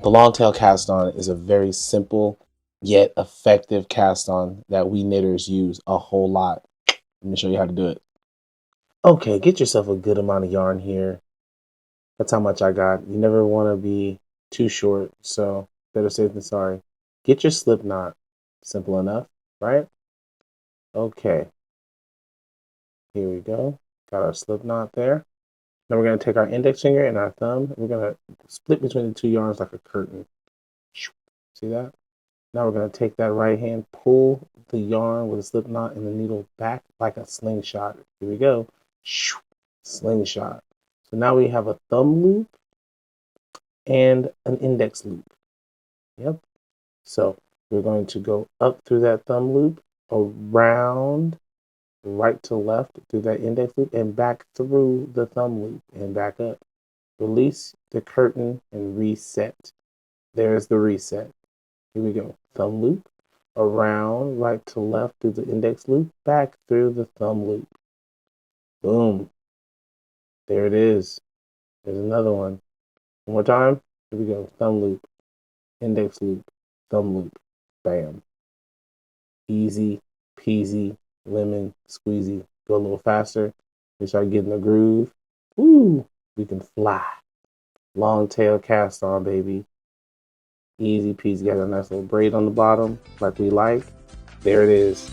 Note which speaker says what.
Speaker 1: The long tail cast on is a very simple yet effective cast on that we knitters use a whole lot. Let me show you how to do it. Okay, get yourself a good amount of yarn here. That's how much I got. You never want to be too short, so better safe than sorry. Get your slip knot. Simple enough, right? Okay, here we go. Got our slip knot there. Now we're going to take our index finger and our thumb. We're going to split between the two yarns like a curtain. See that? Now we're going to take that right hand, pull the yarn with a slip knot and the needle back like a slingshot. Here we go. Slingshot. So now we have a thumb loop and an index loop. Yep. So we're going to go up through that thumb loop, around right to left through that index loop, and back through the thumb loop and back up. Release the curtain and reset. There's the reset. Here we go. Thumb loop, around right to left through the index loop, back through the thumb loop. Boom. There it is. There's another one. One more time. Here we go. Thumb loop, index loop, thumb loop. Bam. Easy peasy, lemon squeezy. Go a little faster. We start getting the groove. Woo! We can fly. Long tail cast on, baby. Easy peasy. Got a nice little braid on the bottom, like we like. There it is.